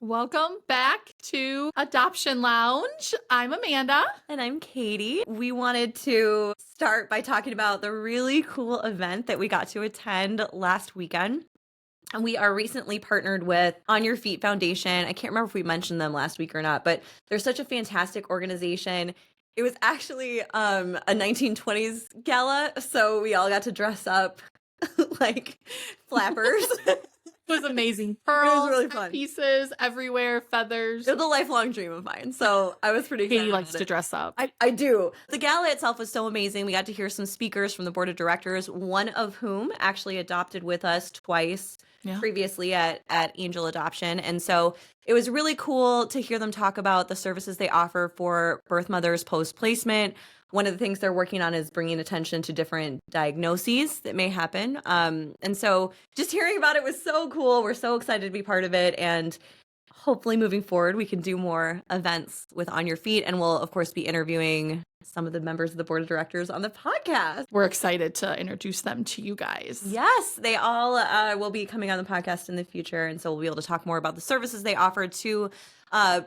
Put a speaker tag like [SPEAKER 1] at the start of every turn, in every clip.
[SPEAKER 1] Welcome back to Adoption Lounge. I'm Amanda.
[SPEAKER 2] And I'm Katie. We wanted to start by talking about the really cool event that we got to attend last weekend. And we are recently partnered with On Your Feet Foundation. I can't remember if we mentioned them last week or not, but they're such a fantastic organization. It was actually a 1920s gala, so we all got to dress up like flappers.
[SPEAKER 1] It was amazing.
[SPEAKER 2] Pearls, really fun.
[SPEAKER 1] Pieces everywhere, feathers.
[SPEAKER 2] It was a lifelong dream of mine, so I was pretty excited.
[SPEAKER 1] Katie likes to dress up.
[SPEAKER 2] I do. The gala itself was so amazing. We got to hear some speakers from the board of directors, one of whom actually adopted with us twice previously at Angel Adoption. And so it was really cool to hear them talk about the services they offer for birth mothers post-placement. One of the things they're working on is bringing attention to different diagnoses that may happen. And so just hearing about it was so cool. We're so excited to be part of it. And hopefully moving forward, we can do more events with On Your Feet. And we'll, of course, be interviewing some of the members of the board of directors on the podcast.
[SPEAKER 1] We're excited to introduce them to you guys.
[SPEAKER 2] Yes, they all will be coming on the podcast in the future. And so we'll be able to talk more about the services they offer to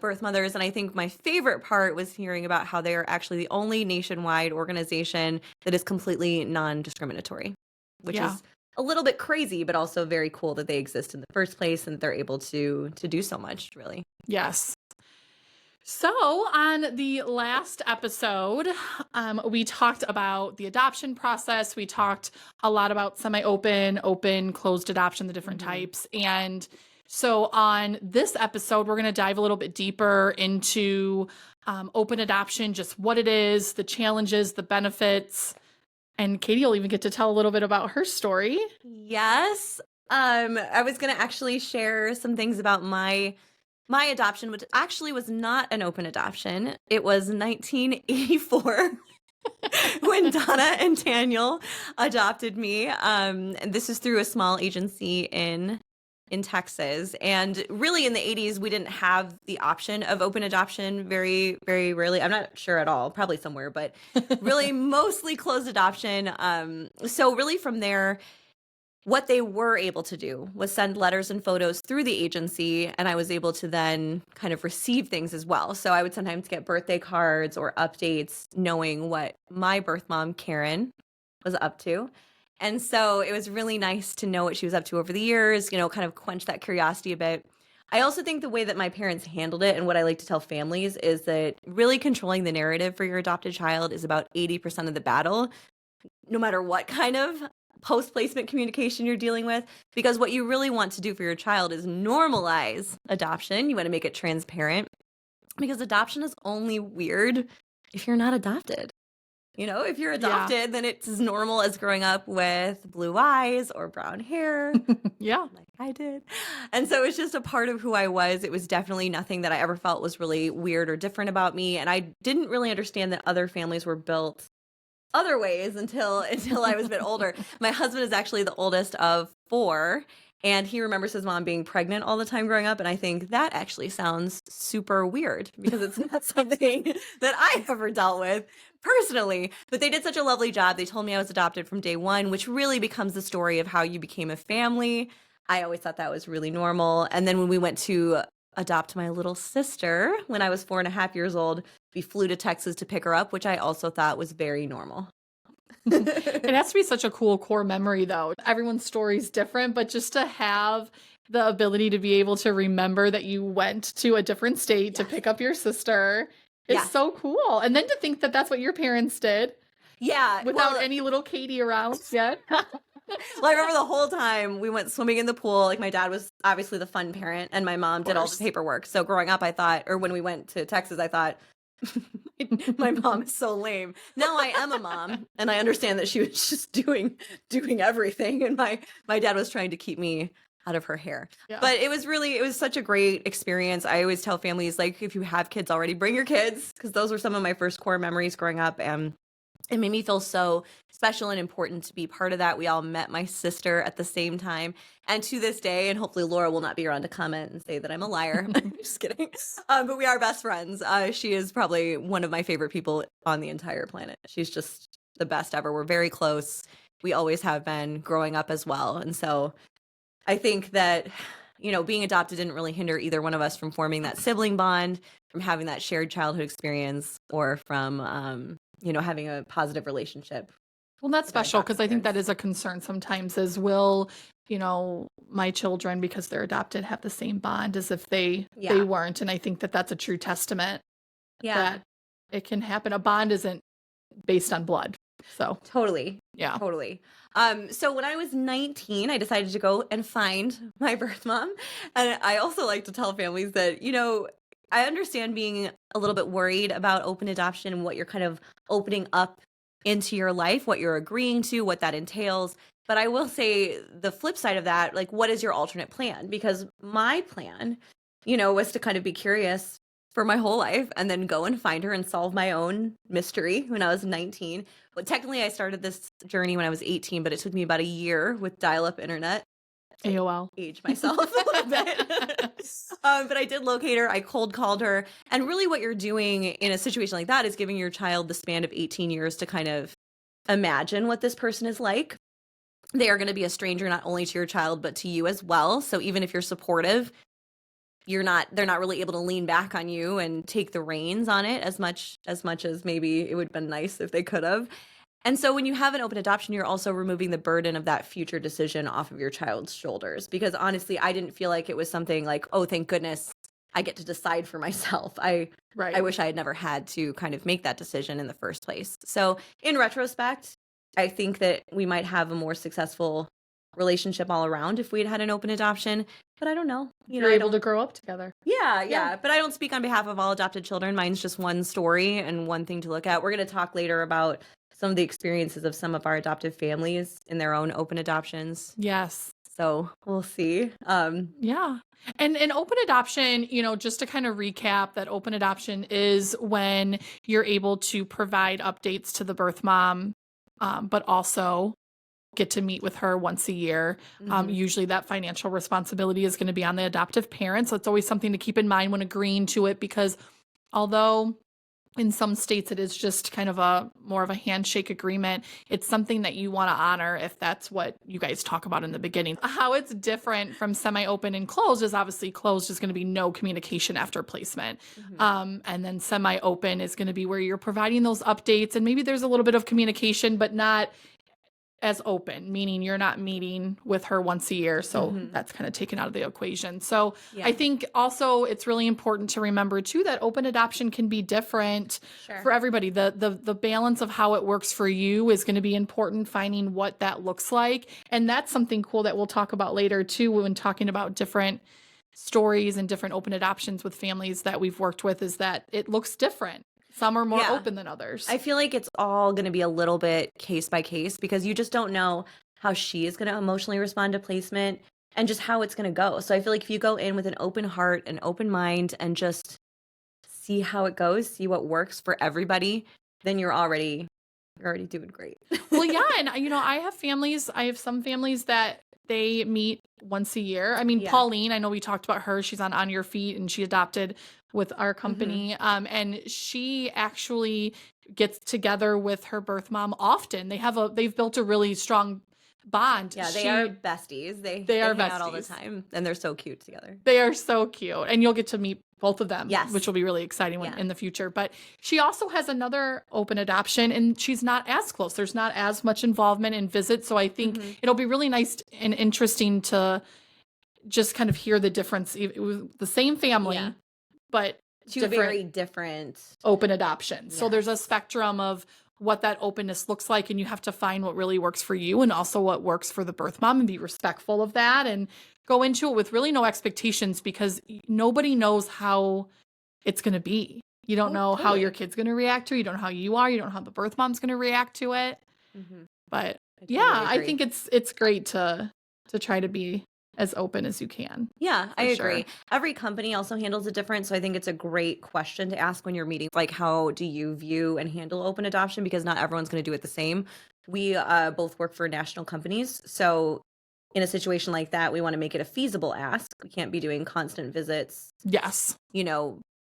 [SPEAKER 2] birth mothers. And I think my favorite part was hearing about how they are actually the only nationwide organization that is completely non-discriminatory, which is a little bit crazy, but also very cool that they exist in the first place and they're able to do so much, really.
[SPEAKER 1] Yes. So on the last episode, we talked about the adoption process. We talked a lot about semi-open, open, closed adoption, the different types. And so on this episode, we're going to dive a little bit deeper into open adoption, just what it is, the challenges, the benefits. And Katie will even get to tell a little bit about her story.
[SPEAKER 2] Yes. I was going to actually share some things about my adoption, which actually was not an open adoption. It was 1984 when Donna and Daniel adopted me. And this is through a small agency in Texas. And really in the 80s, we didn't have the option of open adoption very, very rarely. I'm not sure at all, probably somewhere, but really mostly closed adoption. So really from there, what they were able to do was send letters and photos through the agency, and I was able to then kind of receive things as well. So I would sometimes get birthday cards or updates knowing what my birth mom, Karen, was up to. And so it was really nice to know what she was up to over the years, kind of quench that curiosity a bit. I also think the way that my parents handled it and what I like to tell families is that really controlling the narrative for your adopted child is about 80% of the battle, no matter what kind of post-placement communication you're dealing with, because what you really want to do for your child is normalize adoption. You want to make it transparent because adoption is only weird if you're not adopted. If you're adopted, then it's as normal as growing up with blue eyes or brown hair. Like I did. And so it's just a part of who I was. It was definitely nothing that I ever felt was really weird or different about me. And I didn't really understand that other families were built other ways until I was a bit older. My husband is actually the oldest of 4, and he remembers his mom being pregnant all the time growing up. And I think that actually sounds super weird because it's not something that I ever dealt with personally. But they did such a lovely job. They told me I was adopted from day one, which really becomes the story of how you became a family. I always thought that was really normal. And then when we went to adopt my little sister when I was 4.5 years old, we flew to Texas to pick her up, which I also thought was very normal.
[SPEAKER 1] It has to be such a cool core memory, though. Everyone's story is different, but just to have the ability to be able to remember that you went to a different state to pick up your sister is so cool. And then to think that that's what your parents did.
[SPEAKER 2] Yeah.
[SPEAKER 1] Without any little Katie around yet.
[SPEAKER 2] Well, I remember the whole time we went swimming in the pool. Like my dad was obviously the fun parent and my mom did all the paperwork. So growing up, I thought, or when we went to Texas, I thought, my mom is so lame. Now I am a mom and I understand that she was just doing everything. And my dad was trying to keep me out of her hair. Yeah. But it was such a great experience. I always tell families, like, if you have kids already, bring your kids, because those were some of my first core memories growing up. And it made me feel so special and important to be part of that. We all met my sister at the same time. And to this day, and hopefully Laura will not be around to comment and say that I'm a liar. I'm just kidding. But we are best friends. She is probably one of my favorite people on the entire planet. She's just the best ever. We're very close. We always have been growing up as well. And so I think that being adopted didn't really hinder either one of us from forming that sibling bond, from having that shared childhood experience, or from, having a positive relationship
[SPEAKER 1] Well, that's
[SPEAKER 2] with our
[SPEAKER 1] special because
[SPEAKER 2] adoptive
[SPEAKER 1] I think that
[SPEAKER 2] parents.
[SPEAKER 1] is a concern sometimes is will, my children, because they're adopted, have the same bond as if they
[SPEAKER 2] Yeah.
[SPEAKER 1] weren't. And I think that that's a true testament
[SPEAKER 2] Yeah.
[SPEAKER 1] that it can happen. A bond isn't based on blood. So,
[SPEAKER 2] Totally.
[SPEAKER 1] yeah.
[SPEAKER 2] Totally. So when I was 19, I decided to go and find my birth mom. And I also like to tell families that, I understand being a little bit worried about open adoption and what you're kind of opening up into your life, what you're agreeing to, what that entails. But I will say the flip side of that, like, what is your alternate plan? Because my plan, was to kind of be curious for my whole life and then go and find her and solve my own mystery when I was 19. Well, technically, I started this journey when I was 18, but it took me about a year with dial-up internet to
[SPEAKER 1] AOL.
[SPEAKER 2] age myself a little bit. But I did locate her. I cold called her. And really what you're doing in a situation like that is giving your child the span of 18 years to kind of imagine what this person is like. They are going to be a stranger not only to your child, but to you as well. So even if you're supportive, they're not really able to lean back on you and take the reins on it as much as maybe it would have been nice if they could have. And so when you have an open adoption, you're also removing the burden of that future decision off of your child's shoulders. Because honestly, I didn't feel like it was something like, oh, thank goodness I get to decide for myself. I
[SPEAKER 1] Right.
[SPEAKER 2] wish I had never had to kind of make that decision in the first place. So in retrospect, I think that we might have a more successful relationship all around if we had had an open adoption. But I don't know.
[SPEAKER 1] You're able to grow up together.
[SPEAKER 2] Yeah. But I don't speak on behalf of all adopted children. Mine's just one story and one thing to look at. We're going to talk later about some of the experiences of some of our adoptive families in their own open adoptions.
[SPEAKER 1] Yes.
[SPEAKER 2] So we'll see.
[SPEAKER 1] Yeah. And open adoption, just to kind of recap, that open adoption is when you're able to provide updates to the birth mom, but also get to meet with her once a year. Usually that financial responsibility is going to be on the adoptive parents. So it's always something to keep in mind when agreeing to it, because although in some states it is just kind of a more of a handshake agreement, it's something that you want to honor if that's what you guys talk about in the beginning. How it's different from semi-open and closed is obviously closed is going to be no communication after placement. And then semi-open is going to be where you're providing those updates and maybe there's a little bit of communication, but not as open, meaning you're not meeting with her once a year. So that's kind of taken out of the equation. So
[SPEAKER 2] Yeah.
[SPEAKER 1] I think also it's really important to remember too that open adoption can be different for everybody. The balance of how it works for you is going to be important, finding what that looks like. And that's something cool that we'll talk about later too when talking about different stories and different open adoptions with families that we've worked with, is that it looks different. Some are more
[SPEAKER 2] Yeah.
[SPEAKER 1] open than others.
[SPEAKER 2] I feel like it's all going to be a little bit case by case because you just don't know how she is going to emotionally respond to placement and just how it's going to go. So I feel like if you go in with an open heart, an open mind, and just see how it goes, see what works for everybody, then you're already doing great.
[SPEAKER 1] Well, yeah, and I have some families that they meet once a year. I mean,
[SPEAKER 2] Yeah.
[SPEAKER 1] Pauline, I know we talked about her. She's on Your Feet and she adopted with our company. And she actually gets together with her birth mom often. They've built a really strong bond.
[SPEAKER 2] Yeah, they are besties. They
[SPEAKER 1] are
[SPEAKER 2] hang out all the
[SPEAKER 1] besties.
[SPEAKER 2] time, and they're so cute together.
[SPEAKER 1] They are so cute. And you'll get to meet both of them,
[SPEAKER 2] Yes.
[SPEAKER 1] which will be really exciting in the future. But she also has another open adoption, and she's not as close. There's not as much involvement in visits. So I think it'll be really nice and interesting to just kind of hear the difference. It was the same family, but
[SPEAKER 2] two very different
[SPEAKER 1] open adoptions. So there's a spectrum of what that openness looks like, and you have to find what really works for you and also what works for the birth mom and be respectful of that and go into it with really no expectations, because nobody knows how it's going to be. You don't know how your kid's going to react to it. You don't know how you are. You don't know how the birth mom's going to react to it. But I think it's great to try to be as open as you can.
[SPEAKER 2] Yeah, I agree.
[SPEAKER 1] Sure.
[SPEAKER 2] Every company also handles it different. So I think it's a great question to ask when you're meeting. Like, how do you view and handle open adoption? Because not everyone's going to do it the same. We both work for national companies. So in a situation like that, we want to make it a feasible ask. We can't be doing constant visits.
[SPEAKER 1] Yes.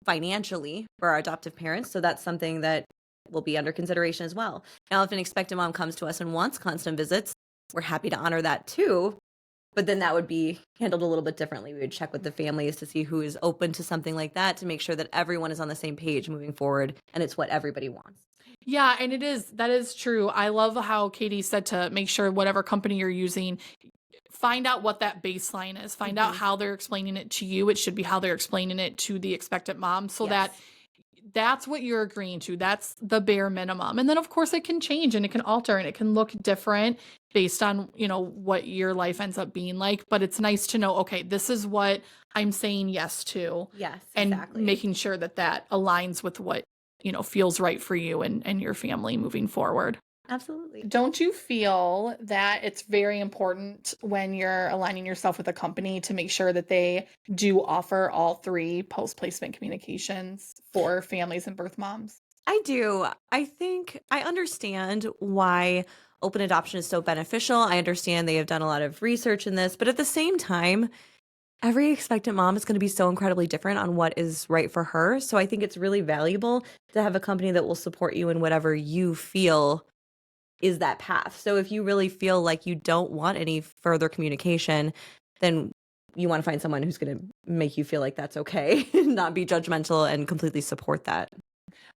[SPEAKER 2] Financially for our adoptive parents. So that's something that will be under consideration as well. Now, if an expectant mom comes to us and wants constant visits, we're happy to honor that too. But then that would be handled a little bit differently. We would check with the families to see who is open to something like that to make sure that everyone is on the same page moving forward and it's what everybody wants.
[SPEAKER 1] Yeah, and that is true. I love how Katie said to make sure whatever company you're using, find out what that baseline is. Find out
[SPEAKER 2] Mhm.
[SPEAKER 1] how they're explaining it to you. It should be how they're explaining it to the expectant mom so that
[SPEAKER 2] Yes.
[SPEAKER 1] that's what you're agreeing to. That's the bare minimum. And then of course it can change and it can alter and it can look different based on, what your life ends up being like, but it's nice to know, okay, this is what I'm saying yes to
[SPEAKER 2] Yes,
[SPEAKER 1] and
[SPEAKER 2] exactly.
[SPEAKER 1] making sure that that aligns with what, feels right for you and your family moving forward.
[SPEAKER 2] Absolutely.
[SPEAKER 1] Don't you feel that it's very important when you're aligning yourself with a company to make sure that they do offer all three post-placement communications for families and birth moms?
[SPEAKER 2] I do. I think I understand why open adoption is so beneficial. I understand they have done a lot of research in this, but at the same time, every expectant mom is going to be so incredibly different on what is right for her. So I think it's really valuable to have a company that will support you in whatever you feel is that path. So if you really feel like you don't want any further communication, then you want to find someone who's going to make you feel like that's okay, not be judgmental and completely support that.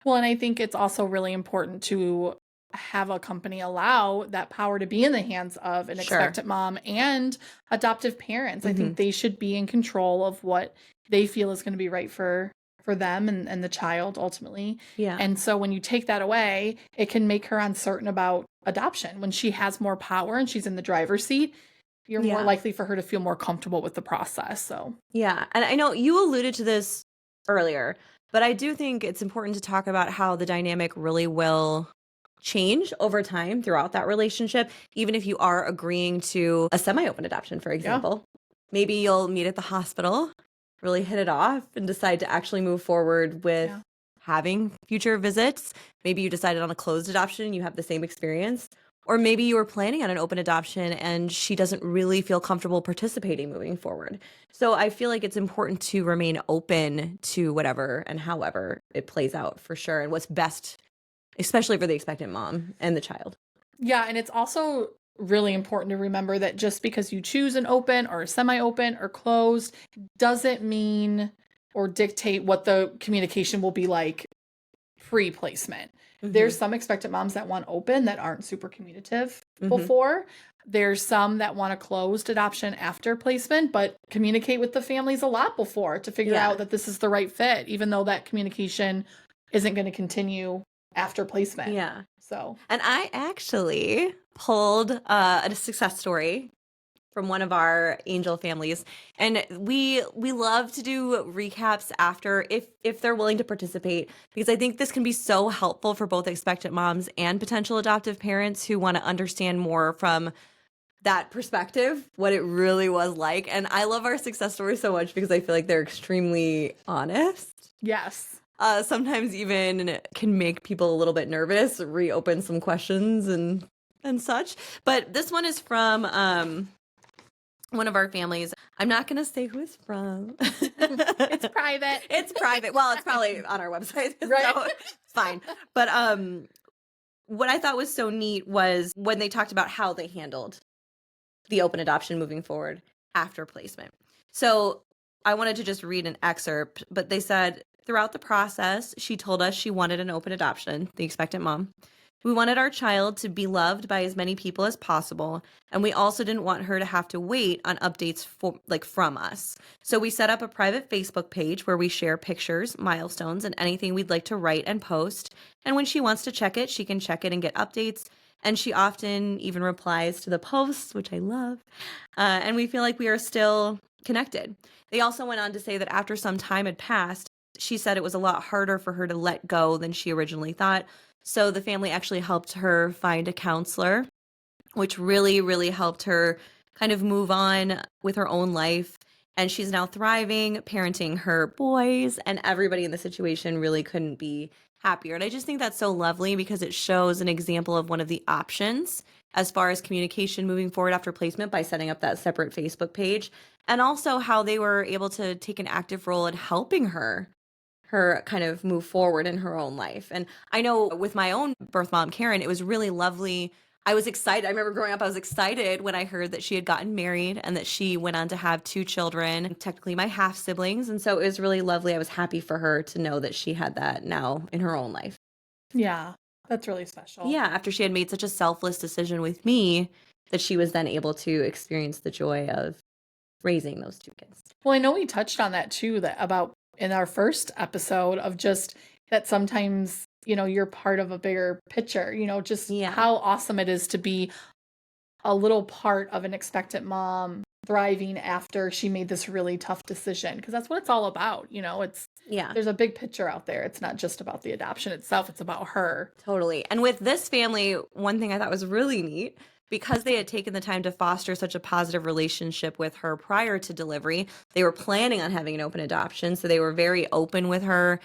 [SPEAKER 1] Well, and I think it's also really important to have a company allow that power to be in the hands of an
[SPEAKER 2] Sure.
[SPEAKER 1] expectant mom and adoptive parents. I
[SPEAKER 2] Hmm.
[SPEAKER 1] think they should be in control of what they feel is going to be right for them and the child ultimately.
[SPEAKER 2] Yeah.
[SPEAKER 1] And so when you take that away, it can make her uncertain about adoption. When she has more power and she's in the driver's seat, you're more
[SPEAKER 2] Yeah.
[SPEAKER 1] likely for her to feel more comfortable with the process. So,
[SPEAKER 2] Yeah. And I know you alluded to this earlier, but I do think it's important to talk about how the dynamic really will change over time throughout that relationship, even if you are agreeing to a semi open adoption, for
[SPEAKER 1] yeah.
[SPEAKER 2] example. Maybe you'll meet at the hospital, really hit it off, and decide to actually move forward with
[SPEAKER 1] Yeah.
[SPEAKER 2] having future visits. Maybe you decided on a closed adoption and you have the same experience. Or maybe you were planning on an open adoption and she doesn't really feel comfortable participating moving forward. So I feel like it's important to remain open to whatever and however it plays out for sure and what's best, especially for the expectant mom and the child.
[SPEAKER 1] Yeah, and it's also really important to remember that just because you choose an open or semi-open or closed doesn't mean or dictate what the communication will be like pre-placement. There's
[SPEAKER 2] Hmm.
[SPEAKER 1] some expectant moms that want open that aren't super communicative
[SPEAKER 2] Hmm.
[SPEAKER 1] before. There's some that want a closed adoption after placement, but communicate with the families a lot before to figure
[SPEAKER 2] Yeah.
[SPEAKER 1] out that this is the right fit, even though that communication isn't going to continue after placement.
[SPEAKER 2] Yeah.
[SPEAKER 1] So,
[SPEAKER 2] And I actually pulled a success story from one of our angel families, and we love to do recaps after if they're willing to participate, because I think this can be so helpful for both expectant moms and potential adoptive parents who want to understand more from that perspective what it really was like. And I love our success stories so much because I feel like they're extremely honest.
[SPEAKER 1] yes.
[SPEAKER 2] Sometimes even can make people a little bit nervous, reopen some questions and such. But this one is from one of our families. I'm not going to say who it's from.
[SPEAKER 1] It's private.
[SPEAKER 2] It's private. Well, it's probably on our website,
[SPEAKER 1] Right.
[SPEAKER 2] so it's fine. But what I thought was so neat was when they talked about how they handled the open adoption moving forward after placement. So I wanted to just read an excerpt, but they said throughout the process, she told us she wanted an open adoption, the expectant mom. We wanted our child to be loved by as many people as possible, and we also didn't want her to have to wait on updates from us. So we set up a private Facebook page where we share pictures, milestones, and anything we'd like to write and post. And when she wants to check it, she can check it and get updates. And she often even replies to the posts, which I love. And we feel like we are still connected. They also went on to say that after some time had passed, she said it was a lot harder for her to let go than she originally thought. So the family actually helped her find a counselor, which really, really helped her kind of move on with her own life. And she's now thriving, parenting her boys, and everybody in the situation really couldn't be happier. And I just think that's so lovely because it shows an example of one of the options as far as communication moving forward after placement by setting up that separate Facebook page, and also how they were able to take an active role in helping her kind of move forward in her own life. And I know with my own birth mom, Karen, it was really lovely I was excited. I remember growing up, I was excited when I heard that she had gotten married and that she went on to have 2 children, technically my half siblings. And so it was really lovely. I was happy for her to know that she had that now in her own life.
[SPEAKER 1] Yeah, that's really special.
[SPEAKER 2] Yeah, after she had made such a selfless decision with me, that she was then able to experience the joy of raising those 2 kids.
[SPEAKER 1] Well, I know we touched on that too, that about in our first episode of just that sometimes, you're part of a bigger picture, just
[SPEAKER 2] Yeah.
[SPEAKER 1] how awesome it is to be a little part of an expectant mom thriving after she made this really tough decision. Because that's what it's all about.
[SPEAKER 2] Yeah.
[SPEAKER 1] There's a big picture out there. It's not just about the adoption itself. It's about her.
[SPEAKER 2] Totally. And with this family, one thing I thought was really neat, because they had taken the time to foster such a positive relationship with her prior to delivery, they were planning on having an open adoption. So they were very open with her.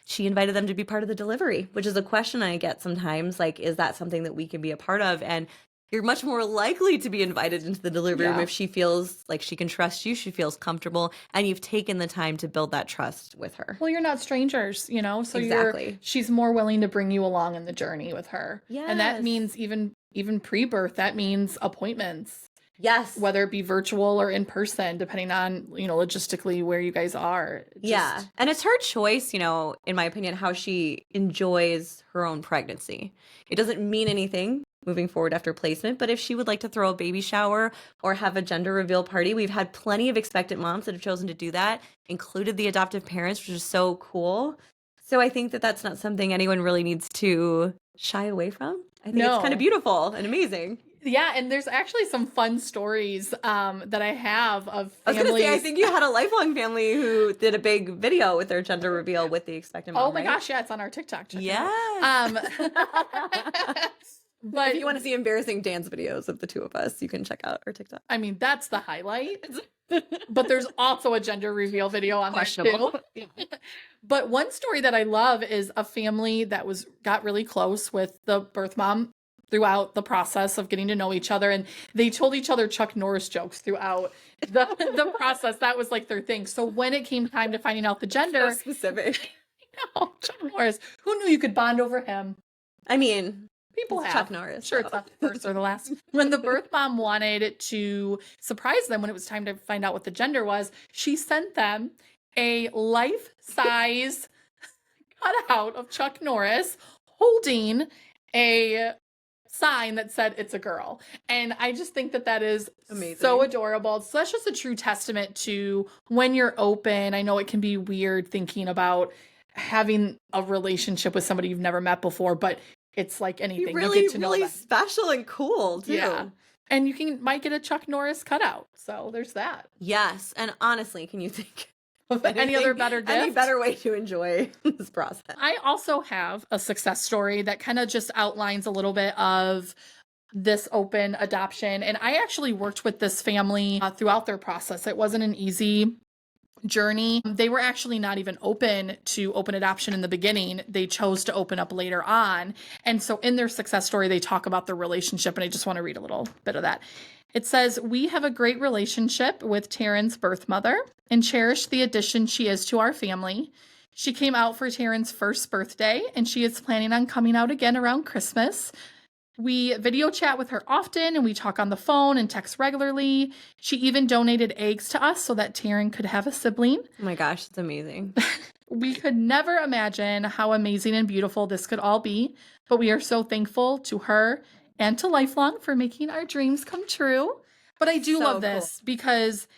[SPEAKER 2] She invited them to be part of the delivery, which is a question I get sometimes, like, is that something that we can be a part of? And you're much more likely to be invited into the delivery room if she feels like she can trust you, she feels comfortable, and you've taken the time to build that trust with her.
[SPEAKER 1] Well, you're not strangers, so
[SPEAKER 2] Exactly.
[SPEAKER 1] she's more willing to bring you along in the journey with her. And that
[SPEAKER 2] Yes.
[SPEAKER 1] means even pre-birth, that means appointments.
[SPEAKER 2] Yes.
[SPEAKER 1] Whether it be virtual or in person, depending on, logistically where you guys are.
[SPEAKER 2] Yeah. And it's her choice, in my opinion, how she enjoys her own pregnancy. It doesn't mean anything moving forward after placement, but if she would like to throw a baby shower or have a gender reveal party, we've had plenty of expectant moms that have chosen to do that, included the adoptive parents, which is so cool. So I think that that's not something anyone really needs to shy away from. I think it's kind of beautiful and amazing.
[SPEAKER 1] Yeah, and there's actually some fun stories that I have of families.
[SPEAKER 2] I was going to say, I think you had a lifelong family who did a big video with their gender reveal with the expectant mom,
[SPEAKER 1] Oh my gosh, yeah, it's on our TikTok.
[SPEAKER 2] Yes.
[SPEAKER 1] But
[SPEAKER 2] if you want to see embarrassing dance videos of the 2 of us, you can check out our TikTok.
[SPEAKER 1] I mean, that's the highlight. But there's also a gender reveal video on there too. But one story that I love is a family that got really close with the birth mom throughout the process of getting to know each other, and they told each other Chuck Norris jokes throughout the process. That was like their thing. So when it came time to finding out the gender,
[SPEAKER 2] So specific.
[SPEAKER 1] Chuck Norris, who knew you could bond over him?
[SPEAKER 2] I mean,
[SPEAKER 1] people have
[SPEAKER 2] Chuck Norris.
[SPEAKER 1] Sure, it's not the first or the last. When the birth mom wanted to surprise them when it was time to find out what the gender was, she sent them a life-size cutout of Chuck Norris holding a sign that said it's a girl. And I just think that is
[SPEAKER 2] amazing.
[SPEAKER 1] So adorable. So that's just a true testament to when you're open. I know it can be weird thinking about having a relationship with somebody you've never met before, but it's like anything.
[SPEAKER 2] Really,
[SPEAKER 1] you get to know
[SPEAKER 2] really
[SPEAKER 1] them.
[SPEAKER 2] special and cool too.
[SPEAKER 1] Yeah. And you might get a Chuck Norris cutout. So there's that.
[SPEAKER 2] Yes. And honestly, can you think
[SPEAKER 1] of any other better gift?
[SPEAKER 2] Any better way to enjoy this process?
[SPEAKER 1] I also have a success story that kind of just outlines a little bit of this open adoption. And I actually worked with this family throughout their process. It wasn't an easy journey. They were actually not even open to open adoption in the beginning. They chose to open up later on. And so in their success story, they talk about their relationship. And I just want to read a little bit of that. It says, "We have a great relationship with Taryn's birth mother and cherish the addition she is to our family. She came out for Taryn's first birthday, and she is planning on coming out again around Christmas. We video chat with her often, and we talk on the phone and text regularly. She even donated eggs to us so that Taryn could have a sibling.
[SPEAKER 2] Oh my gosh, that's amazing.
[SPEAKER 1] We could never imagine how amazing and beautiful this could all be, but we are so thankful to her and to Lifelong for making our dreams come true." But I do love this because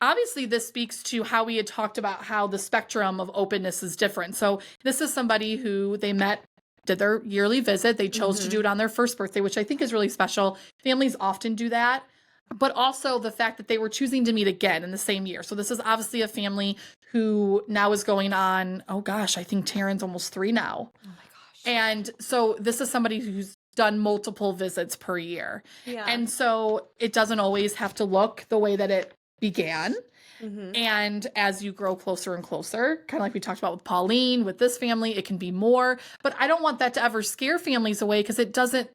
[SPEAKER 1] obviously this speaks to how we had talked about how the spectrum of openness is different. So this is somebody who they met, did their yearly visit. They chose to do it on their first birthday, which I think is really special. Families often do that. But also the fact that they were choosing to meet again in the same year. So this is obviously a family who now is going on, oh gosh, I think Taryn's almost 3 now.
[SPEAKER 2] Oh my gosh.
[SPEAKER 1] And so this is somebody who's done multiple visits per year.
[SPEAKER 2] Yeah.
[SPEAKER 1] And so it doesn't always have to look the way that it began. And as you grow closer and closer, kind of like we talked about with Pauline, with this family, it can be more. But I don't want that to ever scare families away because it doesn't,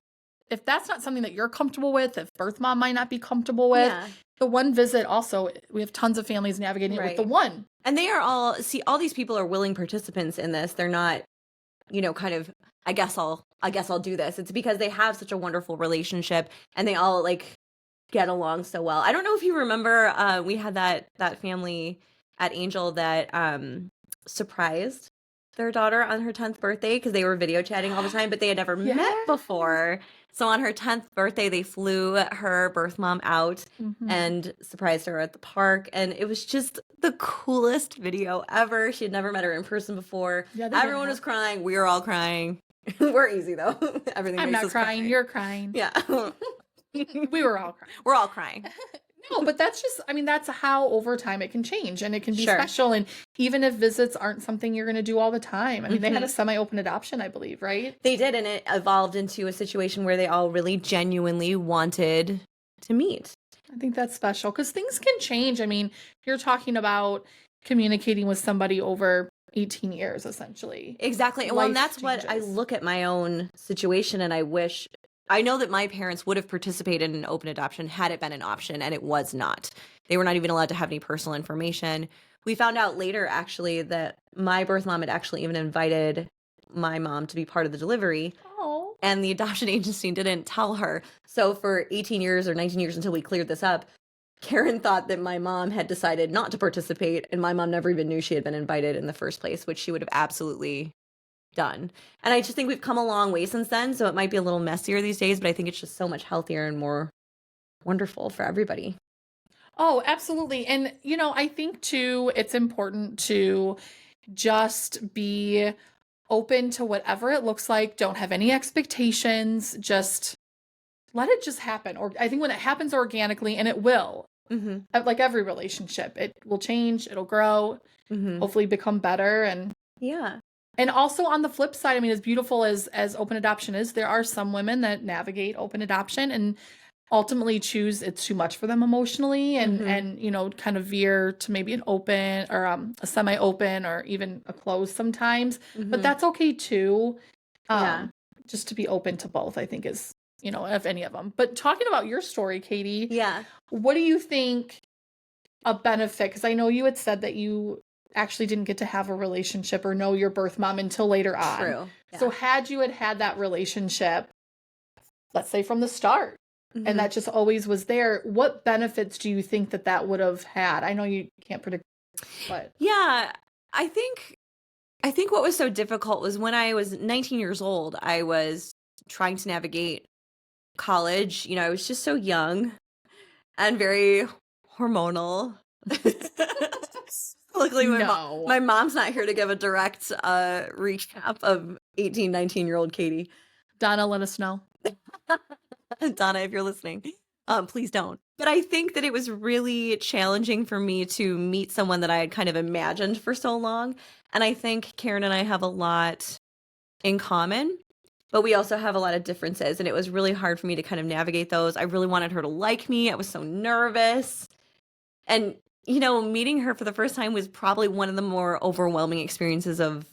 [SPEAKER 1] if that's not something that you're comfortable with, if birth mom might not be comfortable with, the one visit also, we have tons of families navigating it with the one.
[SPEAKER 2] And they are all these people are willing participants in this. They're not kind of, I guess I'll do this. It's because they have such a wonderful relationship and they all like get along so well. I don't know if you remember, we had that family at Angel that surprised their daughter on her 10th birthday because they were video chatting all the time, but they had never met
[SPEAKER 1] Yeah.
[SPEAKER 2] before. So on her 10th birthday, they flew her birth mom out
[SPEAKER 1] Mhm.
[SPEAKER 2] and surprised her at the park. And it was just the coolest video ever. She had never met her in person before.
[SPEAKER 1] Yeah, they didn't
[SPEAKER 2] Everyone was
[SPEAKER 1] have-
[SPEAKER 2] crying. We were all crying. We're easy though. Everything
[SPEAKER 1] I'm
[SPEAKER 2] makes
[SPEAKER 1] not
[SPEAKER 2] us
[SPEAKER 1] crying.
[SPEAKER 2] cry.
[SPEAKER 1] You're crying.
[SPEAKER 2] Yeah.
[SPEAKER 1] We were all crying.
[SPEAKER 2] We're all crying.
[SPEAKER 1] No, but that's just, I mean, that's how over time it can change and it can be
[SPEAKER 2] Sure.
[SPEAKER 1] special. And even if visits aren't something you're going to do all the time, I mean, they had a
[SPEAKER 2] Mhm.
[SPEAKER 1] semi-open adoption, I believe, right?
[SPEAKER 2] They did, and it evolved into a situation where they all really genuinely wanted to meet.
[SPEAKER 1] I think that's special because things can change. I mean, you're talking about communicating with somebody over 18 years, essentially.
[SPEAKER 2] Exactly. Well, and
[SPEAKER 1] Life
[SPEAKER 2] that's what I
[SPEAKER 1] changes.
[SPEAKER 2] look at my own situation, and I know that my parents would have participated in open adoption had it been an option, and it was not. They were not even allowed to have any personal information. We found out later, actually, that my birth mom had actually even invited my mom to be part of the delivery,
[SPEAKER 1] Oh,
[SPEAKER 2] and the adoption agency didn't tell her. So for 18 years or 19 years until we cleared this up, Karen thought that my mom had decided not to participate, and my mom never even knew she had been invited in the first place, which she would have absolutely done. And I just think we've come a long way since then, so it might be a little messier these days, but I think it's just so much healthier and more wonderful for everybody.
[SPEAKER 1] oh, absolutely. And, I think too, it's important to just be open to whatever it looks like. Don't have any expectations. Just let it just happen. Or I think when it happens organically, and it will,
[SPEAKER 2] Mm-hmm.
[SPEAKER 1] like every relationship, it will change, it'll grow,
[SPEAKER 2] Mm-hmm.
[SPEAKER 1] hopefully become better.
[SPEAKER 2] Yeah.
[SPEAKER 1] And also on the flip side, I mean, as beautiful as open adoption is, there are some women that navigate open adoption and ultimately choose it's too much for them emotionally and
[SPEAKER 2] Mhm.
[SPEAKER 1] and kind of veer to maybe an open or a semi-open or even a closed sometimes. But
[SPEAKER 2] Mhm.
[SPEAKER 1] that's okay too.
[SPEAKER 2] Yeah.
[SPEAKER 1] Just to be open to both, I think is, of any of them. But talking about your story, Katie,
[SPEAKER 2] Yeah.
[SPEAKER 1] what do you think a benefit? Because I know you had said that you actually didn't get to have a relationship or know your birth mom until later on.
[SPEAKER 2] True.
[SPEAKER 1] So
[SPEAKER 2] Yeah.
[SPEAKER 1] had you had that relationship, let's say from the start,
[SPEAKER 2] Mhm.
[SPEAKER 1] and that just always was there, what benefits do you think that would have had? I know you can't predict, but
[SPEAKER 2] Yeah, I think what was so difficult was when I was 19 years old, I was trying to navigate college. I was just so young and very hormonal. Luckily,
[SPEAKER 1] no.
[SPEAKER 2] my mom's not here to give a direct recap of 18, 19-year-old Katie.
[SPEAKER 1] Donna, let us know.
[SPEAKER 2] Donna, if you're listening, please don't. But I think that it was really challenging for me to meet someone that I had kind of imagined for so long. And I think Karen and I have a lot in common, but we also have a lot of differences. And it was really hard for me to kind of navigate those. I really wanted her to like me. I was so nervous. And, meeting her for the first time was probably one of the more overwhelming experiences of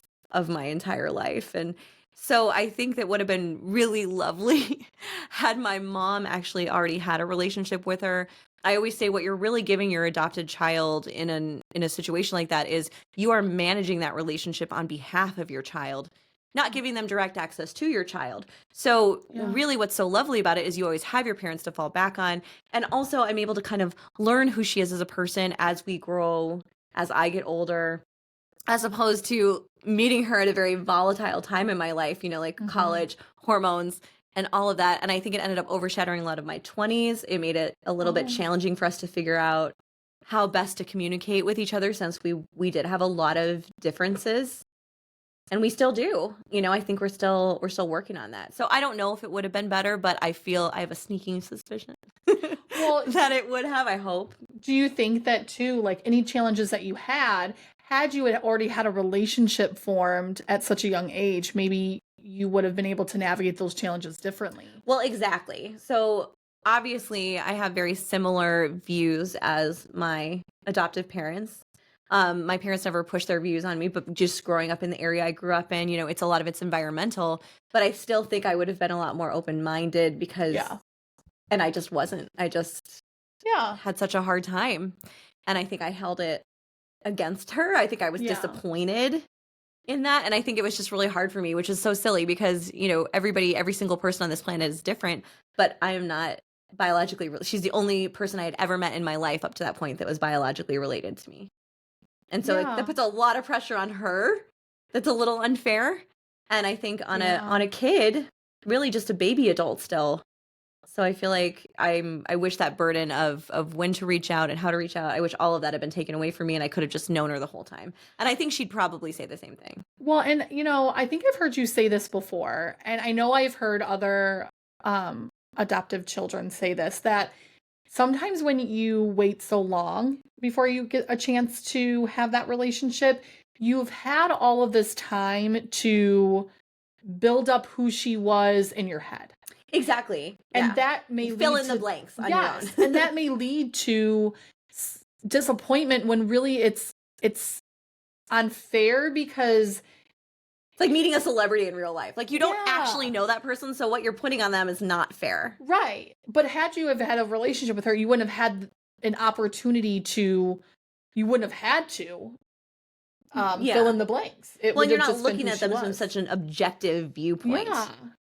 [SPEAKER 2] my entire life. And so I think that would have been really lovely had my mom actually already had a relationship with her. I always say what you're really giving your adopted child in a situation like that is you are managing that relationship on behalf of your child, not giving them direct access to your child. So
[SPEAKER 1] Yeah.
[SPEAKER 2] really what's so lovely about it is you always have your parents to fall back on. And also I'm able to kind of learn who she is as a person as we grow, as I get older, as opposed to meeting her at a very volatile time in my life, like
[SPEAKER 1] Mhm.
[SPEAKER 2] college, hormones, and all of that. And I think it ended up overshadowing a lot of my 20s. It made it a little bit
[SPEAKER 1] Oh.
[SPEAKER 2] challenging for us to figure out how best to communicate with each other since we did have a lot of differences. And we still do. I think we're still working on that. So I don't know if it would have been better, but I have a sneaking suspicion
[SPEAKER 1] Well,
[SPEAKER 2] that it would have, I hope.
[SPEAKER 1] do you think that too, like any challenges that you had you had already had a relationship formed at such a young age, maybe you would have been able to navigate those challenges differently?
[SPEAKER 2] Well, exactly. So obviously, I have very similar views as my adoptive parents. My parents never pushed their views on me, but just growing up in the area I grew up in, it's a lot of it's environmental. But I still think I would have been a lot more open-minded because,
[SPEAKER 1] Yeah.
[SPEAKER 2] and I just wasn't. I just
[SPEAKER 1] Yeah.
[SPEAKER 2] had such a hard time. And I think I held it against her. I think I was
[SPEAKER 1] Yeah.
[SPEAKER 2] disappointed in that. And I think it was just really hard for me, which is so silly because, every single person on this planet is different, but I am not biologically, she's the only person I had ever met in my life up to that point that was biologically related to me. And so that
[SPEAKER 1] Yeah.
[SPEAKER 2] puts a lot of pressure on her. That's a little unfair. And I think on a kid, really just a baby adult still. So I feel like I wish that burden of when to reach out and how to reach out. I wish all of that had been taken away from me and I could have just known her the whole time. And I think she'd probably say the same thing.
[SPEAKER 1] Well, and I think I've heard you say this before, and I know I've heard other adoptive children say this, that sometimes when you wait so long before you get a chance to have that relationship, you've had all of this time to build up who she was in your head.
[SPEAKER 2] Exactly.
[SPEAKER 1] And
[SPEAKER 2] Yeah.
[SPEAKER 1] that may
[SPEAKER 2] You fill
[SPEAKER 1] lead
[SPEAKER 2] in the
[SPEAKER 1] to,
[SPEAKER 2] blanks on
[SPEAKER 1] yes,
[SPEAKER 2] your own.
[SPEAKER 1] and that may lead to disappointment when really it's unfair because
[SPEAKER 2] It's like meeting a celebrity in real life. Like you don't
[SPEAKER 1] Yeah.
[SPEAKER 2] actually know that person, so what you're putting on them is not fair.
[SPEAKER 1] right. But had you have had a relationship with her, you wouldn't have had an opportunity to. You wouldn't have had to
[SPEAKER 2] Yeah.
[SPEAKER 1] fill in the blanks. It
[SPEAKER 2] Well,
[SPEAKER 1] would
[SPEAKER 2] and you're
[SPEAKER 1] have
[SPEAKER 2] not
[SPEAKER 1] just been
[SPEAKER 2] looking
[SPEAKER 1] who
[SPEAKER 2] at
[SPEAKER 1] she
[SPEAKER 2] them from
[SPEAKER 1] was.
[SPEAKER 2] such an objective viewpoint.
[SPEAKER 1] Yeah.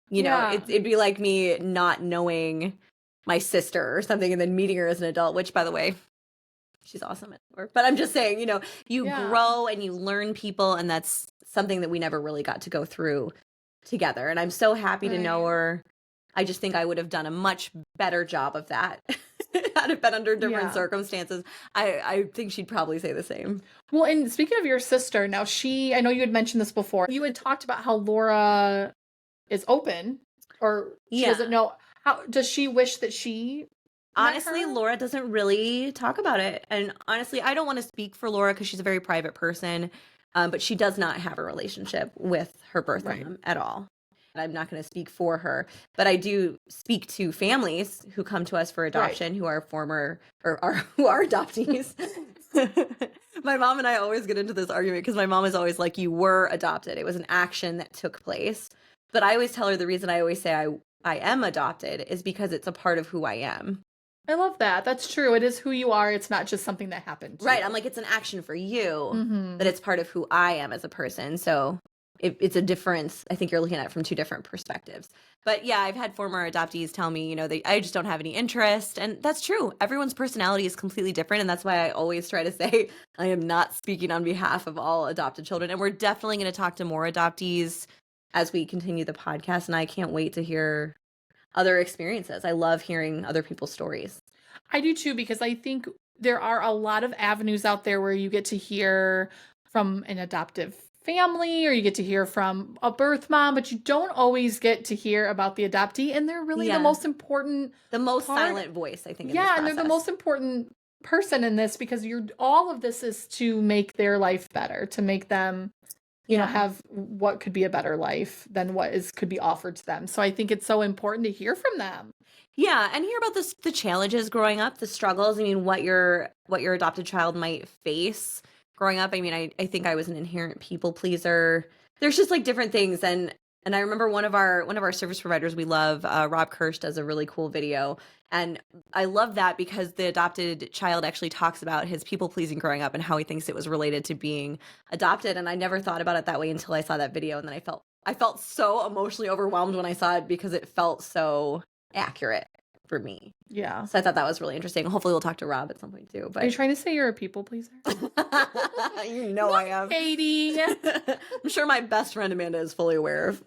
[SPEAKER 2] Yeah.
[SPEAKER 1] Yeah.
[SPEAKER 2] It'd be like me not knowing my sister or something and then meeting her as an adult, which, by the way, she's awesome at work. But I'm just saying, you
[SPEAKER 1] Yeah.
[SPEAKER 2] grow and you learn people, and that's something that we never really got to go through together. And I'm so happy to know
[SPEAKER 1] Right.
[SPEAKER 2] her. I just think I would have done a much better job of that had it been under different
[SPEAKER 1] Yeah.
[SPEAKER 2] circumstances. I think she'd probably say the same.
[SPEAKER 1] Well, and speaking of your sister, now I know you had mentioned this before. You had talked about how Laura is open, or she
[SPEAKER 2] Yeah.
[SPEAKER 1] doesn't know. How does she wish that she met
[SPEAKER 2] Honestly,
[SPEAKER 1] her?
[SPEAKER 2] Laura doesn't really talk about it. And honestly, I don't want to speak for Laura because she's a very private person. But she does not have a relationship with her birth
[SPEAKER 1] Right.
[SPEAKER 2] mom at all. And I'm not going to speak for her, but I do speak to families who come to us for adoption, who are who are adoptees. My mom and I always get into this argument because my mom is always like, "You were adopted. It was an action that took place." But I always tell her the reason I always say I am adopted is because it's a part of who I am.
[SPEAKER 1] I love that. That's true. It is who you are. It's not just something that happened to
[SPEAKER 2] Right.
[SPEAKER 1] you.
[SPEAKER 2] I'm like, it's an action for you,
[SPEAKER 1] Mhm.
[SPEAKER 2] but it's part of who I am as a person. So it's a difference. I think you're looking at it from two different perspectives. But yeah, I've had former adoptees tell me, I just don't have any interest. And that's true. Everyone's personality is completely different. And that's why I always try to say I am not speaking on behalf of all adopted children. And we're definitely going to talk to more adoptees as we continue the podcast. And I can't wait to hear other experiences. I love hearing other people's stories.
[SPEAKER 1] I do too, because I think there are a lot of avenues out there where you get to hear from an adoptive family, or you get to hear from a birth mom, but you don't always get to hear about the adoptee. And they're really
[SPEAKER 2] Yeah.
[SPEAKER 1] the most important,
[SPEAKER 2] The most
[SPEAKER 1] part-
[SPEAKER 2] silent voice, I think. In this
[SPEAKER 1] yeah, and they're the
[SPEAKER 2] process.
[SPEAKER 1] most important person in this, because all of this is to make their life better, to make them,
[SPEAKER 2] Yeah.
[SPEAKER 1] have what could be a better life than could be offered to them. So I think it's so important to hear from them.
[SPEAKER 2] Yeah, and hear about the challenges growing up, the struggles. I mean, what your adopted child might face growing up. I mean, I think I was an inherent people pleaser. There's just like different things, and I remember one of our service providers we love, Rob Kirsch, does a really cool video, and I love that because the adopted child actually talks about his people pleasing growing up and how he thinks it was related to being adopted. And I never thought about it that way until I saw that video, and then I felt so emotionally overwhelmed when I saw it because it felt so accurate for me.
[SPEAKER 1] Yeah.
[SPEAKER 2] So I thought that was really interesting. Hopefully we'll talk to Rob at some point too.
[SPEAKER 1] Are you
[SPEAKER 2] But
[SPEAKER 1] trying to say you're a people pleaser?
[SPEAKER 2] I am.
[SPEAKER 1] Katie.
[SPEAKER 2] I'm sure my best friend Amanda is fully aware of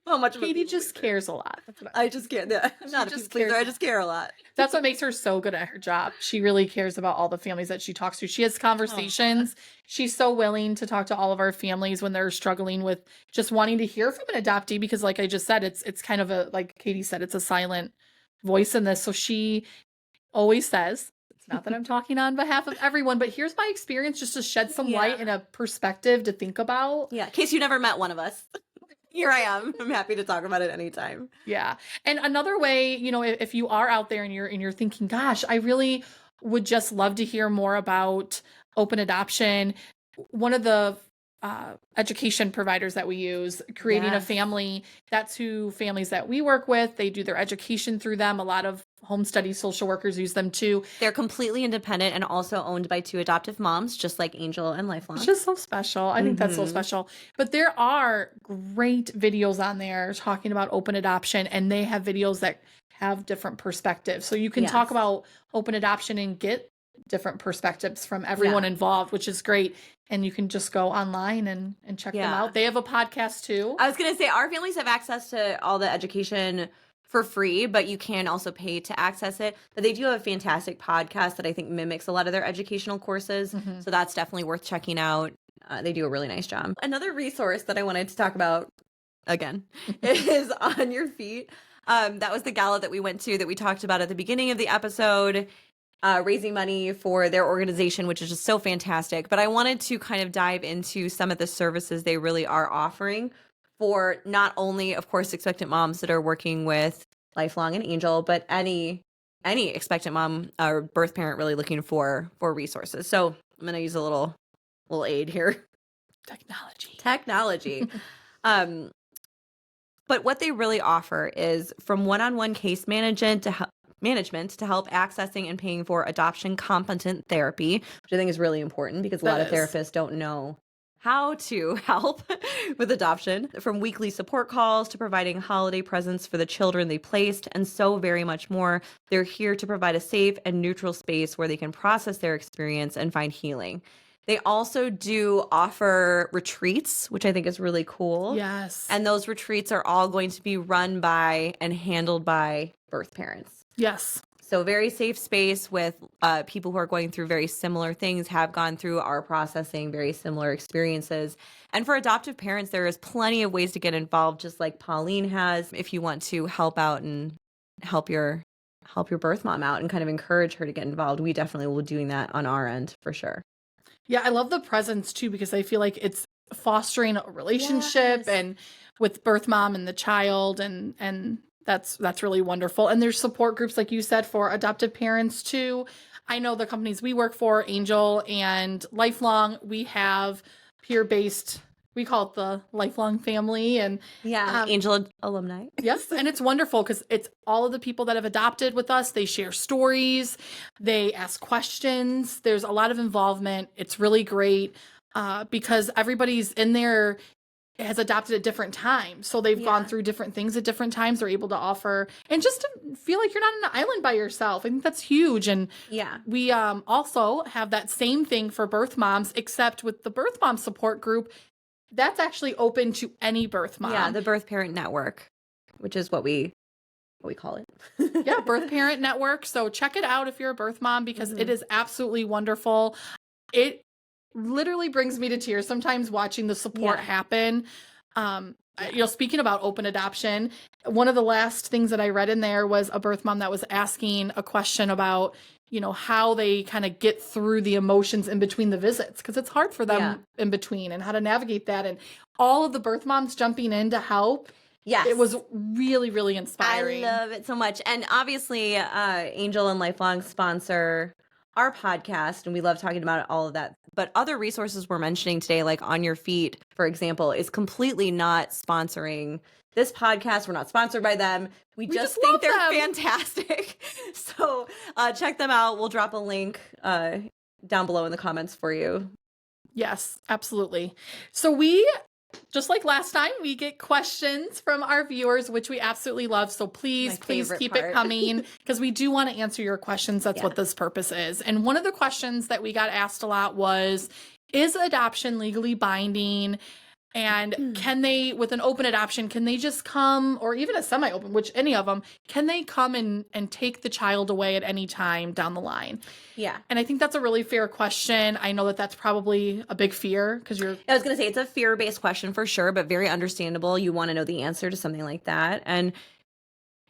[SPEAKER 2] how much of a
[SPEAKER 1] Katie
[SPEAKER 2] people
[SPEAKER 1] just
[SPEAKER 2] pleaser.
[SPEAKER 1] cares a lot. That's what
[SPEAKER 2] I just can't. I'm not a
[SPEAKER 1] just
[SPEAKER 2] people pleaser.
[SPEAKER 1] cares.
[SPEAKER 2] I just care a lot.
[SPEAKER 1] That's what makes her so good at her job. She really cares about all the families that she talks to. She has conversations. She's so willing to talk to all of our families when they're struggling with just wanting to hear from an adoptee, because like I just said, it's kind of like Katie said, it's a silent voice in this. So she always says, it's not that I'm talking on behalf of everyone, but here's my experience, just to shed some light and a perspective to think about.
[SPEAKER 2] Yeah. In case you never met one of us, here I am. I'm happy to talk about it anytime.
[SPEAKER 1] Yeah. And another way, if you are out there and you're thinking, gosh, I really would just love to hear more about open adoption. One of the education providers that we use, creating a
[SPEAKER 2] Yes.
[SPEAKER 1] family. That's who families that we work with. They do their education through them. A lot of home study social workers use them too.
[SPEAKER 2] They're completely independent and also owned by 2 adoptive moms, just like Angel and Lifelong.
[SPEAKER 1] It's just so special. I think that's so special. But there are great videos on there talking about open adoption, and they have videos that have different perspectives. So you can talk
[SPEAKER 2] Yes.
[SPEAKER 1] about open adoption and get different perspectives from everyone involved, which is great. And you can just go online and check them out. They have a podcast too.
[SPEAKER 2] I was going to say, our families have access to all the education for free, but you can also pay to access it. But they do have a fantastic podcast that I think mimics a lot of their educational courses. So that's definitely worth checking out. They do a really nice job. Another resource that I wanted to talk about, again, is On Your Feet. That was the gala that we went to that we talked about at the beginning of the episode, raising money for their organization, which is just so fantastic. But I wanted to kind of dive into some of the services they really are offering for not only, of course, expectant moms that are working with Lifelong and Angel, but any expectant mom or birth parent really looking for resources. So I'm going to use a little aid here. Technology. But what they really offer is from one-on-one case management to help accessing and paying for adoption competent therapy, which I think is really important because a lot of therapists don't know how to help with adoption, from weekly support calls to providing holiday presents for the children they placed, and so very much more. They're here to provide a safe and neutral space where they can process their experience and find healing. They also do offer retreats, which I think is really cool.
[SPEAKER 1] Yes.
[SPEAKER 2] And those retreats are all going to be run by and handled by birth parents.
[SPEAKER 1] Yes.
[SPEAKER 2] So very safe space with people who are going through very similar things, have gone through, are processing very similar experiences. And for adoptive parents, there is plenty of ways to get involved, just like Pauline has, if you want to help out and help your birth mom out and kind of encourage her to get involved. We definitely will be doing that on our end for sure.
[SPEAKER 1] Yeah, I love the presence too, because I feel like it's fostering a relationship and with birth mom and the child, and that's really wonderful. And there's support groups, like you said, for adoptive parents too. I know the companies we work for, Angel and Lifelong, we have peer-based, we call it the Lifelong family. And
[SPEAKER 2] Angel alumni.
[SPEAKER 1] Yes, and it's wonderful because it's all of the people that have adopted with us. They share stories, they ask questions. There's a lot of involvement. It's really great because everybody's in there has adopted at different times. So they've gone through different things at different times. They're able to offer, and just to feel like you're not on an island by yourself. I think that's huge. And we also have that same thing for birth moms, except with the birth mom support group, that's actually open to any birth mom.
[SPEAKER 2] Yeah, the Birth Parent Network, which is what we call it.
[SPEAKER 1] Yeah, Birth Parent Network. So check it out if you're a birth mom, because it is absolutely wonderful. It literally brings me to tears sometimes watching the support happen. Speaking about open adoption, one of the last things that I read in there was a birth mom that was asking a question about, how they kind of get through the emotions in between the visits, because it's hard for them in between, and how to navigate that. And all of the birth moms jumping in to help.
[SPEAKER 2] Yes.
[SPEAKER 1] It was really, really inspiring.
[SPEAKER 2] I love it so much. And obviously, Angel and Lifelong sponsor our podcast, and we love talking about all of that. But other resources we're mentioning today, like On Your Feet, for example, is completely not sponsoring this podcast. We're not sponsored by them. We just think they're fantastic. So check them out. We'll drop a link down below in the comments for you.
[SPEAKER 1] Yes, absolutely. So just like last time, we get questions from our viewers, which we absolutely love. So please keep it coming, because we do want to answer your questions. That's what this purpose is. And one of the questions that we got asked a lot was, is adoption legally binding? And can they, with an open adoption, can they just come, or even a semi-open, which any of them, can they come and take the child away at any time down the line?
[SPEAKER 2] Yeah.
[SPEAKER 1] And I think that's a really fair question. I know that that's probably a big fear, because I
[SPEAKER 2] was going to say, it's a fear-based question for sure, but very understandable. You want to know the answer to something like that. And,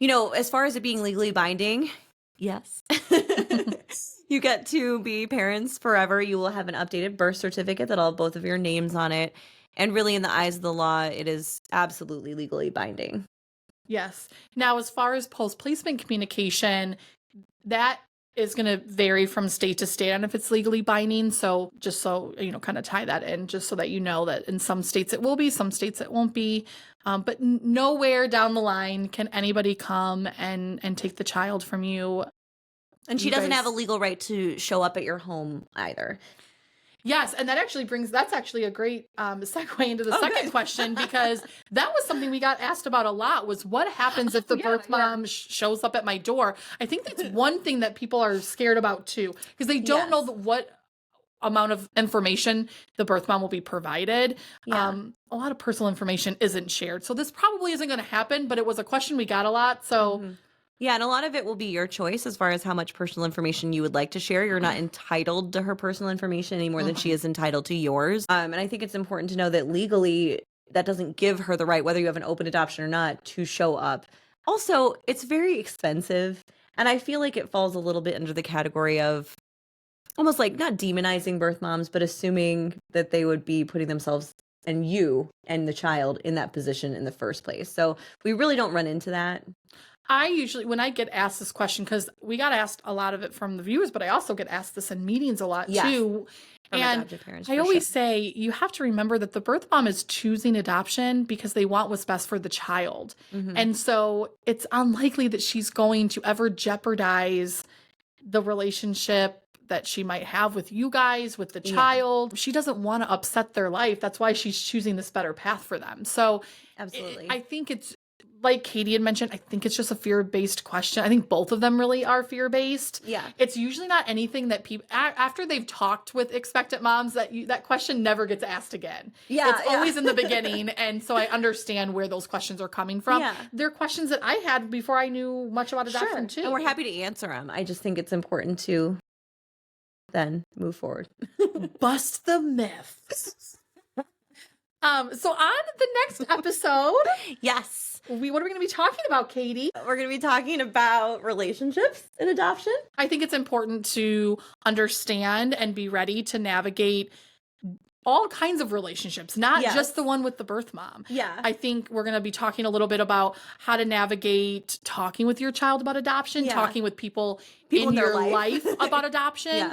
[SPEAKER 2] as far as it being legally binding, yes. You get to be parents forever. You will have an updated birth certificate that'll have both of your names on it. And really, in the eyes of the law, it is absolutely legally binding.
[SPEAKER 1] Yes. Now, as far as post-placement communication, that is going to vary from state to state on if it's legally binding. So just so, kind of tie that in, just so that you know that in some states it will be, some states it won't be. But nowhere down the line can anybody come and take the child from you.
[SPEAKER 2] And she doesn't have a legal right to show up at your home either.
[SPEAKER 1] Yes, and that's actually a great segue into the second question, because that was something we got asked about a lot, was what happens if the birth mom shows up at my door? I think that's one thing that people are scared about too, because they don't know what amount of information the birth mom will be provided. A lot of personal information isn't shared. So this probably isn't going to happen, but it was a question we got a lot. So
[SPEAKER 2] yeah, and a lot of it will be your choice as far as how much personal information you would like to share. You're not entitled to her personal information any more than she is entitled to yours. And I think it's important to know that legally, that doesn't give her the right, whether you have an open adoption or not, to show up. Also, it's very expensive. And I feel like it falls a little bit under the category of almost like not demonizing birth moms, but assuming that they would be putting themselves and you and the child in that position in the first place. So we really don't run into that.
[SPEAKER 1] I usually, when I get asked this question, because we got asked a lot of it from the viewers, but I also get asked this in meetings a lot too. And I always say you have to remember that the birth mom is choosing adoption because they want what's best for the child. And so it's unlikely that she's going to ever jeopardize the relationship that she might have with you guys, with the child. She doesn't want to upset their life. That's why she's choosing this better path for them. So
[SPEAKER 2] absolutely,
[SPEAKER 1] I think it's, like Katie had mentioned, I think it's just a fear-based question. I think both of them really are fear-based.
[SPEAKER 2] Yeah.
[SPEAKER 1] It's usually not anything that people, after they've talked with expectant moms, that question never gets asked again.
[SPEAKER 2] Yeah.
[SPEAKER 1] It's always in the beginning. And so I understand where those questions are coming from.
[SPEAKER 2] Yeah.
[SPEAKER 1] They're questions that I had before I knew much about adoption too.
[SPEAKER 2] And we're happy to answer them. I just think it's important to then move forward.
[SPEAKER 1] Bust the myths. So on the next episode, what are we going to be talking about, Katie?
[SPEAKER 2] We're going to be talking about relationships in adoption.
[SPEAKER 1] I think it's important to understand and be ready to navigate all kinds of relationships, not just the one with the birth mom.
[SPEAKER 2] Yeah.
[SPEAKER 1] I think we're going to be talking a little bit about how to navigate talking with your child about adoption, talking with people in your life about adoption.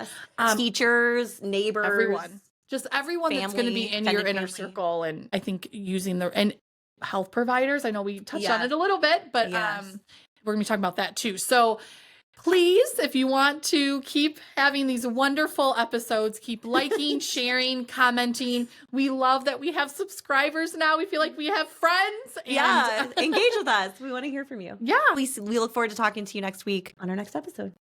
[SPEAKER 2] Teachers, neighbors.
[SPEAKER 1] Everyone. Just everyone that's going to be in your inner circle. And I think using and health providers. I know we touched on it a little bit, but we're going to be talking about that too. So please, if you want to keep having these wonderful episodes, keep liking, sharing, commenting. We love that we have subscribers now. We feel like we have friends. And
[SPEAKER 2] engage with us. We want to hear from you.
[SPEAKER 1] Yeah.
[SPEAKER 2] We look forward to talking to you next week on our next episode.